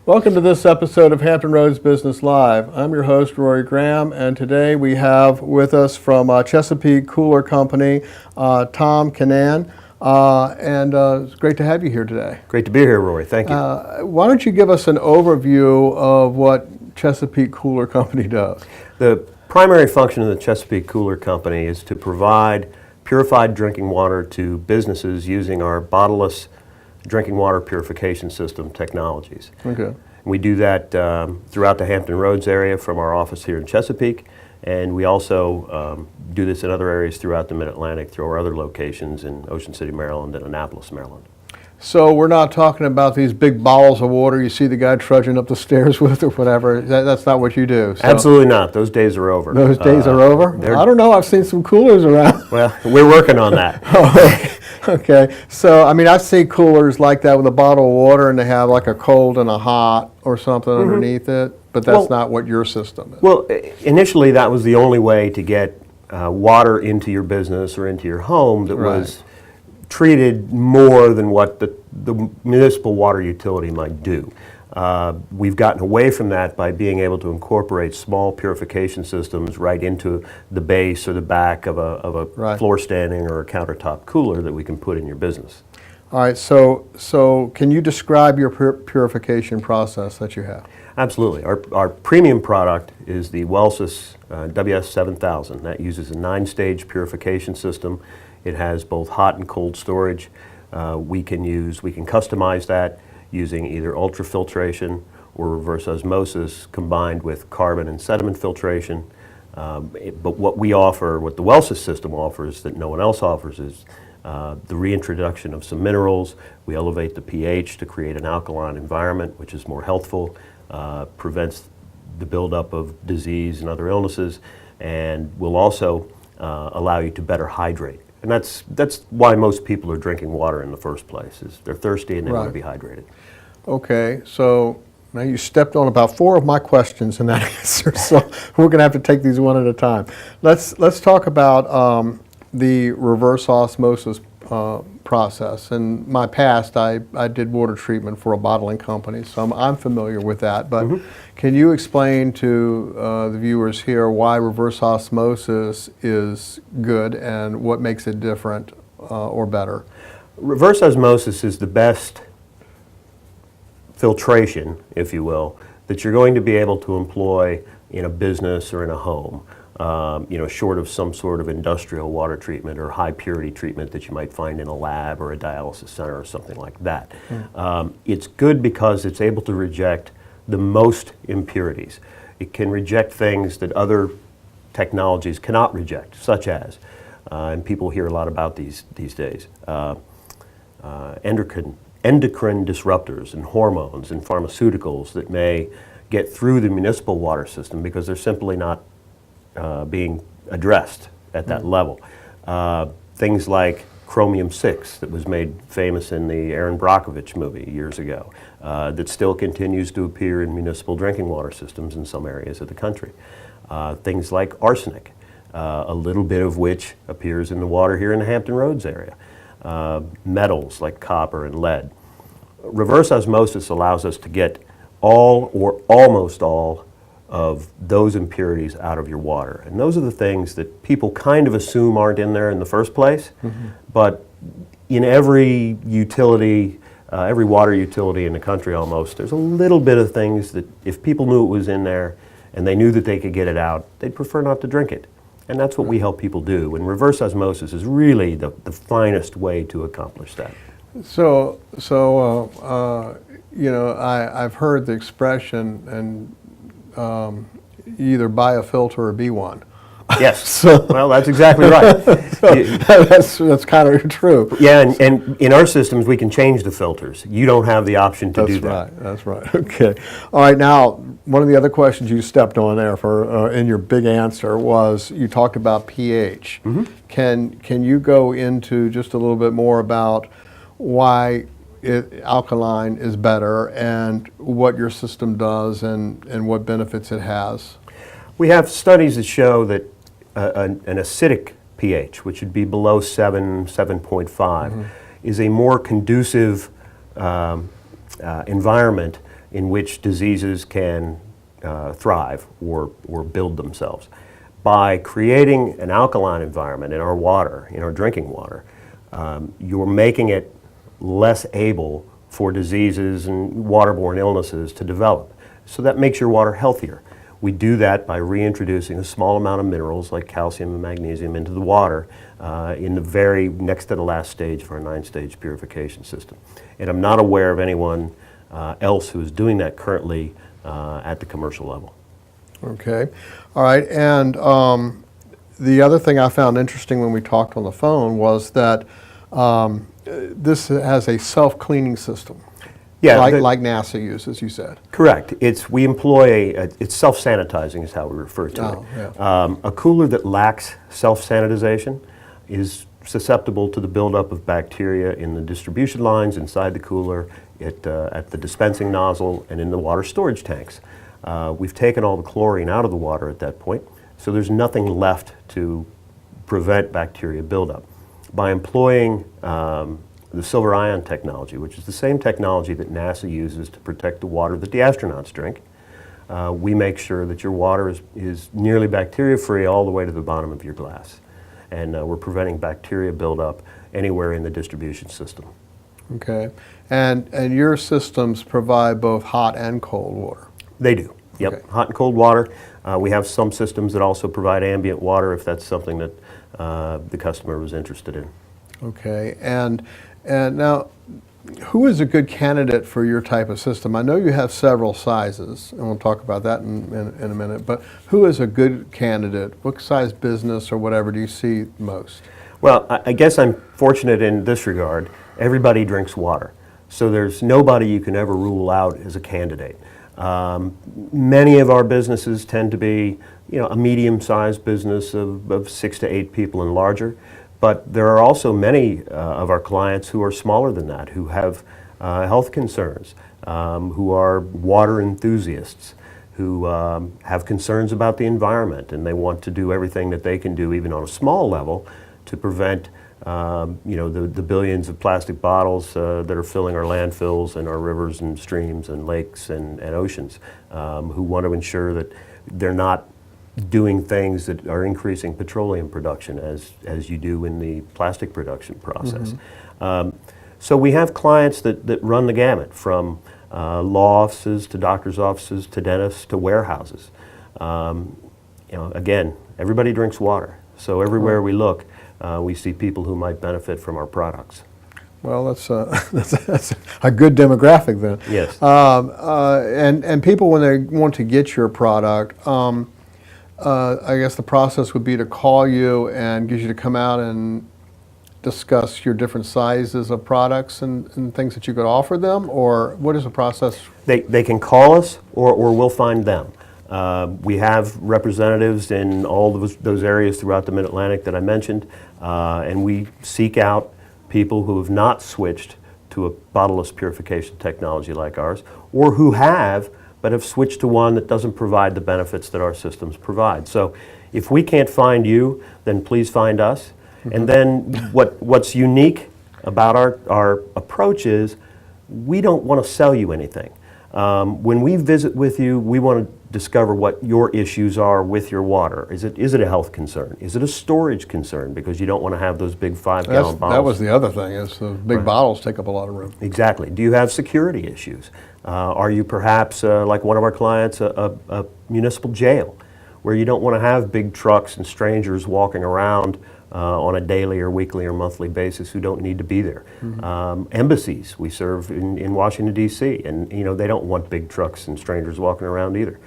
Welcome to this episode of Hampton Roads Business Live. I'm your host, Rory Graham, and today we have with us from Chesapeake Cooler Company, Tom Canaan, and it's great to have you here today. Great to be here, Rory. Thank you. Why don't you give us an overview of what Chesapeake Cooler Company does? The primary function of the Chesapeake Cooler Company is to provide purified drinking water to businesses using our bottleless drinking water purification system technologies. Okay. We do that throughout the Hampton Roads area from our office here in Chesapeake, and we also do this in other areas throughout the Mid-Atlantic through our other locations in Ocean City, Maryland and Annapolis, Maryland. So we're not talking about these big bottles of water you see the guy trudging up the stairs with or whatever. That's not what you do. So. Absolutely not. Those days are over. Those days are over? I don't know. I've seen some coolers around. Well, we're working on that. Okay. So, I mean, I see coolers like that with a bottle of water and they have like a cold and a hot or something underneath it, but that's not what your system is. Well, initially that was the only way to get water into your business or into your home that was treated more than what the municipal water utility might do. We've gotten away from that by being able to incorporate small purification systems right into the base or the back of a floor standing or a countertop cooler that we can put in your business. All right, so can you describe your purification process that you have? Absolutely. Our premium product is the Osmosis WS7000. That uses a 9-stage purification system. It has both hot and cold storage. We can customize that using either ultrafiltration or reverse osmosis combined with carbon and sediment filtration. But what we offer, what the Osmosis system offers that no one else offers is the reintroduction of some minerals. We elevate the pH to create an alkaline environment, which is more healthful, prevents the buildup of disease and other illnesses, and will also allow you to better hydrate. And that's why most people are drinking water in the first place, is they're thirsty and they want to be hydrated. Okay, so now you stepped on about 4 of my questions in that answer, so we're going to have to take these one at a time. Let's talk about the reverse osmosis process. In my past, I did water treatment for a bottling company, so I'm familiar with that. But can you explain to the viewers here why reverse osmosis is good and what makes it different or better? Reverse osmosis is the best filtration, if you will, that you're going to be able to employ in a business or in a home. Short of some sort of industrial water treatment or high purity treatment that you might find in a lab or a dialysis center or something like that. It's good because it's able to reject the most impurities. It can reject things that other technologies cannot reject, such as, and people hear a lot about these days, endocrine disruptors and hormones and pharmaceuticals that may get through the municipal water system because they're simply not being addressed at that level. Things like chromium-6 that was made famous in the Aaron Brockovich movie years ago that still continues to appear in municipal drinking water systems in some areas of the country. Things like arsenic, a little bit of which appears in the water here in the Hampton Roads area. Metals like copper and lead. Reverse osmosis allows us to get all or almost all of those impurities out of your water. And those are the things that people kind of assume aren't in there in the first place. But in every utility, every water utility in the country almost, there's a little bit of things that if people knew it was in there and they knew that they could get it out, they'd prefer not to drink it. And that's what we help people do. And reverse osmosis is really the finest way to accomplish that. So I've heard the expression, and either buy a filter or be one. Yes. Well, that's exactly right. That's kind of true. Yeah, and in our systems, we can change the filters. You don't have the option to do that. That's right. Okay. All right. Now, one of the other questions you stepped on there for in your big answer was you talked about pH. Can you go into just a little bit more about why alkaline is better and what your system does and what benefits it has? We have studies that show that an acidic pH, which would be below 7.5, is a more conducive environment in which diseases can thrive or build themselves. By creating an alkaline environment in our water, in our drinking water, you're making it less able for diseases and waterborne illnesses to develop. So that makes your water healthier. We do that by reintroducing a small amount of minerals like calcium and magnesium into the water in the very next to the last stage of our 9-stage purification system. And I'm not aware of anyone else who is doing that currently at the commercial level. Okay. All right. And the other thing I found interesting when we talked on the phone was that this has a self-cleaning system. Yeah, like NASA uses, you said. Correct. We employ it's self-sanitizing is how we refer to it. Yeah. A cooler that lacks self-sanitization is susceptible to the buildup of bacteria in the distribution lines inside the cooler, at the dispensing nozzle, and in the water storage tanks. We've taken all the chlorine out of the water at that point, so there's nothing left to prevent bacteria buildup. By employing the silver ion technology, which is the same technology that NASA uses to protect the water that the astronauts drink, we make sure that your water is nearly bacteria-free all the way to the bottom of your glass. And we're preventing bacteria buildup anywhere in the distribution system. Okay. And your systems provide both hot and cold water? They do. Yep. Okay. Hot and cold water. We have some systems that also provide ambient water if that's something that the customer was interested in. Okay. And now, who is a good candidate for your type of system? I know you have several sizes, and we'll talk about that in a minute, but who is a good candidate? What size business or whatever do you see most? Well, I guess I'm fortunate in this regard. Everybody drinks water, so there's nobody you can ever rule out as a candidate. Many of our businesses tend to be, a medium-sized business of 6 to 8 people and larger. But there are also many of our clients who are smaller than that, who have health concerns, who are water enthusiasts, who have concerns about the environment, and they want to do everything that they can do, even on a small level, to prevent the billions of plastic bottles that are filling our landfills and our rivers and streams and lakes and oceans, who want to ensure that they're not doing things that are increasing petroleum production as you do in the plastic production process. Mm-hmm. So we have clients that run the gamut, from law offices to doctor's offices to dentists to warehouses. Again, everybody drinks water, so everywhere we look, we see people who might benefit from our products. Well, that's a good demographic then. Yes. And people, when they want to get your product, I guess the process would be to call you and get you to come out and discuss your different sizes of products and things that you could offer them, or what is the process? They can call us, or we'll find them. We have representatives in all those areas throughout the Mid-Atlantic that I mentioned, and we seek out people who have not switched to a bottleless purification technology like ours, or who have, but have switched to one that doesn't provide the benefits that our systems provide. So if we can't find you, then please find us. Mm-hmm. And then what's unique about our approach is we don't want to sell you anything. When we visit with you, we want to discover what your issues are with your water. Is it a health concern? Is it a storage concern because you don't want to have those big 5-gallon bottles? That was the other thing, is the big bottles take up a lot of room. Exactly. Do you have security issues? Are you perhaps, like one of our clients, a municipal jail, where you don't want to have big trucks and strangers walking around on a daily or weekly or monthly basis who don't need to be there? Mm-hmm. Embassies, we serve in Washington, D.C., and they don't want big trucks and strangers walking around either.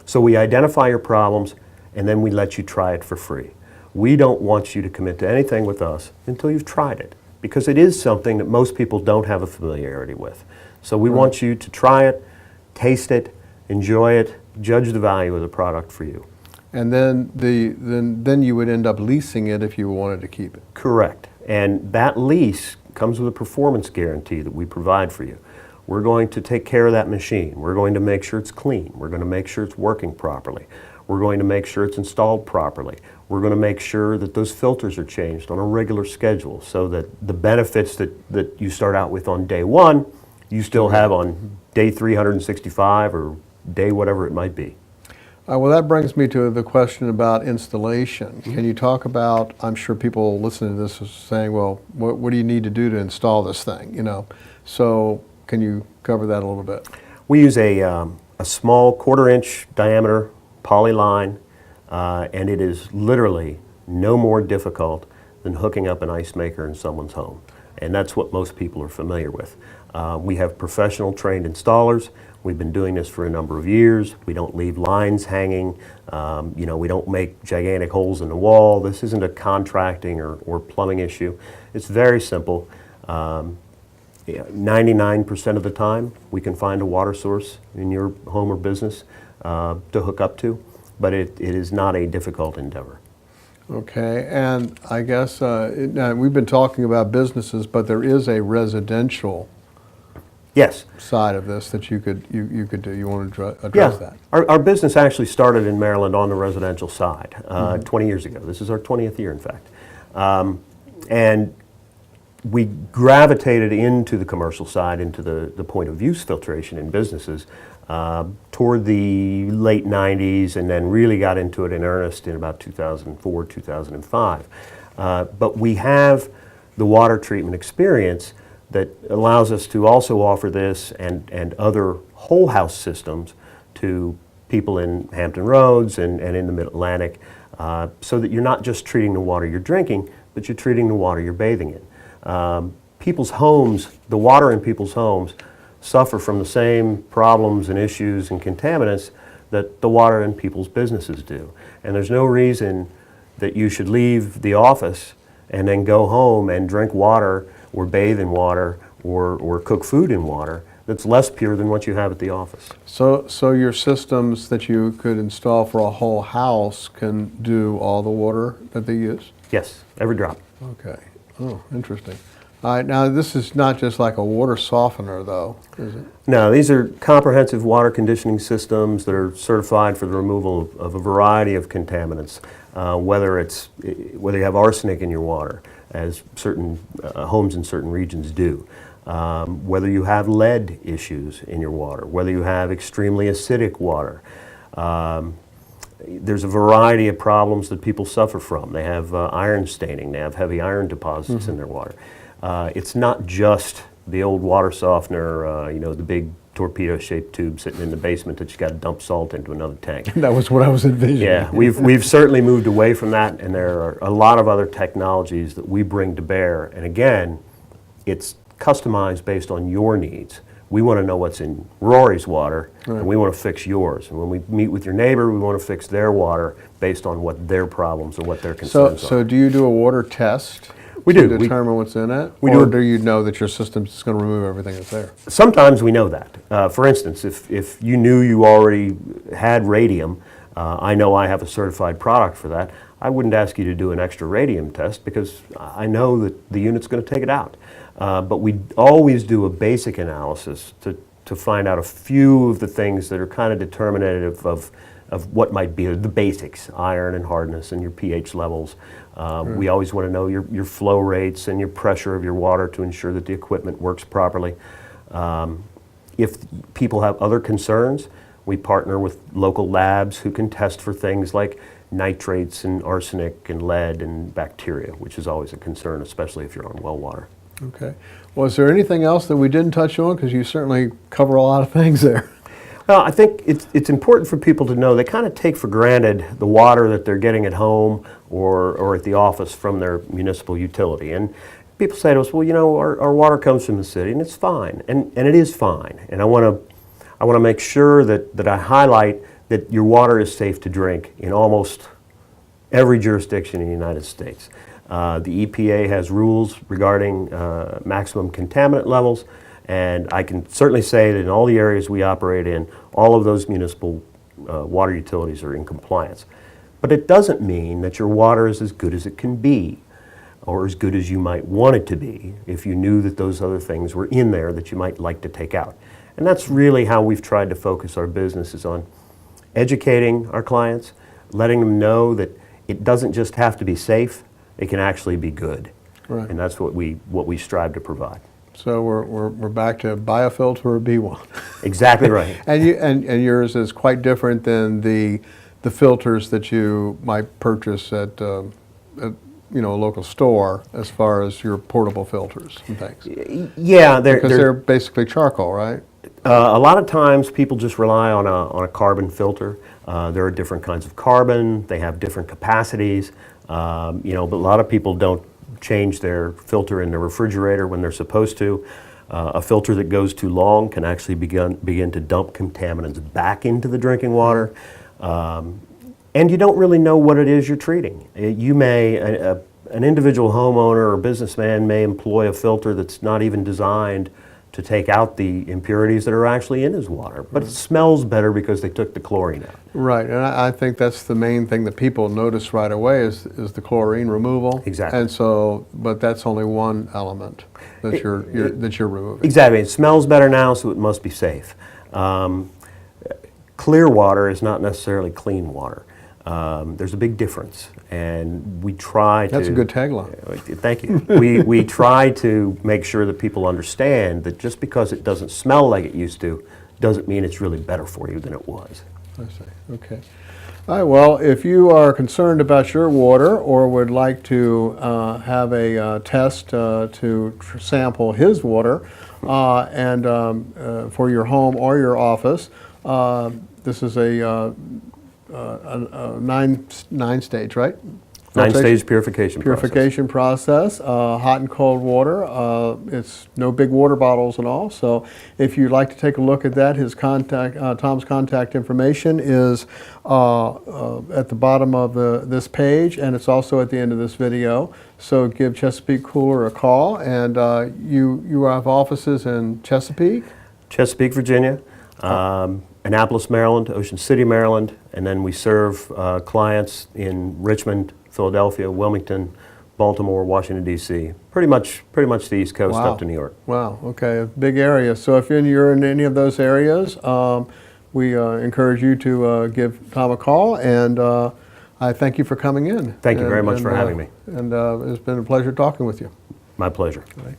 So we identify your problems, and then we let you try it for free. We don't want you to commit to anything with us until you've tried it, because it is something that most people don't have a familiarity with. So we want you to try it, taste it, enjoy it, judge the value of the product for you. And then you would end up leasing it if you wanted to keep it. Correct. And that lease comes with a performance guarantee that we provide for you. We're going to take care of that machine. We're going to make sure it's clean. We're going to make sure it's working properly. We're going to make sure it's installed properly. We're going to make sure that those filters are changed on a regular schedule, so that the benefits that you start out with on day one you still have on day 365 or day whatever it might be. Well, that brings me to the question about installation. Can you talk about, I'm sure people listening to this are saying, well, what do you need to do to install this thing, you know? So can you cover that a little bit? We use a small 1/4 inch diameter poly line, and it is literally no more difficult than hooking up an ice maker in someone's home. And that's what most people are familiar with. We have professional trained installers. We've been doing this for a number of years. We don't leave lines hanging. You know, we don't make gigantic holes in the wall. This isn't a contracting or plumbing issue. It's very simple. 99% of the time, we can find a water source in your home or business to hook up to, but it is not a difficult endeavor. Okay, and I guess now we've been talking about businesses, but there is a residential Yes. side of this that you could do. You want to address that? Our business actually started in Maryland on the residential side 20 years ago. This is our 20th year, in fact. And we gravitated into the commercial side, into the point of use filtration in businesses toward the late 90s, and then really got into it in earnest in about 2004, 2005. But we have the water treatment experience that allows us to also offer this and other whole house systems to people in Hampton Roads and in the Mid-Atlantic, so that you're not just treating the water you're drinking, but you're treating the water you're bathing in. People's homes, the water in people's homes, suffer from the same problems and issues and contaminants that the water in people's businesses do. And there's no reason that you should leave the office and then go home and drink water or bathe in water or cook food in water that's less pure than what you have at the office. So your systems that you could install for a whole house can do all the water that they use? Yes, every drop. Okay. Oh, interesting. All right, now this is not just like a water softener though, is it? No, these are comprehensive water conditioning systems that are certified for the removal of a variety of contaminants, whether you have arsenic in your water, as certain homes in certain regions do, whether you have lead issues in your water, whether you have extremely acidic water. There's a variety of problems that people suffer from. They have iron staining, they have heavy iron deposits in their water. It's not just the old water softener, you know, the big torpedo-shaped tube sitting in the basement that you got to dump salt into another tank. That was what I was envisioning. Yeah, we've certainly moved away from that, and there are a lot of other technologies that we bring to bear. And again, it's customized based on your needs. We want to know what's in Rory's water, and we want to fix yours. And when we meet with your neighbor, we want to fix their water based on what their problems or what their concerns are. So do you do a water test? We to do. determine what's in it? We or do. Do you know that your system's just going to remove everything that's there? Sometimes we know that. For instance, if you knew you already had radium, I know I have a certified product for that, I wouldn't ask you to do an extra radium test because I know that the unit's going to take it out. But we always do a basic analysis to find out a few of the things that are kind of determinative of what might be the basics, iron and hardness and your pH levels. We always want to know your flow rates and your pressure of your water to ensure that the equipment works properly. If people have other concerns, we partner with local labs who can test for things like nitrates and arsenic and lead and bacteria, which is always a concern, especially if you're on well water. Okay. Well, is there anything else that we didn't touch on? Because you certainly cover a lot of things there. Well, I think it's important for people to know they kind of take for granted the water that they're getting at home or at the office from their municipal utility. And people say to us, well, you know, our water comes from the city and it's fine. And it is fine. And I want to make sure that I highlight that your water is safe to drink in almost every jurisdiction in the United States. The EPA has rules regarding maximum contaminant levels. And I can certainly say that in all the areas we operate in, all of those municipal water utilities are in compliance. But it doesn't mean that your water is as good as it can be, or as good as you might want it to be if you knew that those other things were in there that you might like to take out. And that's really how we've tried to focus our business, is on educating our clients, letting them know that it doesn't just have to be safe, it can actually be good. Right. And that's what we strive to provide. So we're back to buy a filter or be one. Exactly right. And yours is quite different than the filters that you might purchase at a local store, as far as your portable filters and things. Yeah, Because they're basically charcoal, right? a lot of times people just rely on a carbon filter. There are different kinds of carbon. They have different capacities. But a lot of people don't change their filter in the refrigerator when they're supposed to. A filter that goes too long can actually begin to dump contaminants back into the drinking water. And you don't really know what it is you're treating. An individual homeowner or businessman may employ a filter that's not even designed to take out the impurities that are actually in his water, but it smells better because they took the chlorine out. Right, and I think that's the main thing that people notice right away is the chlorine removal. Exactly. And so, but that's only one element that you're removing. Exactly. It smells better now, so it must be safe. Clear water is not necessarily clean water. There's a big difference, and we try to... That's a good tagline. Thank you. We try to make sure that people understand that just because it doesn't smell like it used to, doesn't mean it's really better for you than it was. I see, okay. All right, well, if you are concerned about your water or would like to have a test to sample his water and for your home or your office, this is a nine-stage, right? Nine-stage purification process, hot and cold water. It's no big water bottles and all. So if you'd like to take a look at that, his Tom's contact information is at the bottom of this page, and it's also at the end of this video. So give Chesapeake Cooler a call, and you have offices in Chesapeake? Chesapeake, Virginia. Annapolis, Maryland, Ocean City, Maryland, and then we serve clients in Richmond, Philadelphia, Wilmington, Baltimore, Washington, D.C. Pretty much the East Coast up to New York. Wow, okay, a big area. So if you're in any of those areas, we encourage you to give Tom a call, and I thank you for coming in. Thank you very much for having me. And it's been a pleasure talking with you. My pleasure. All right.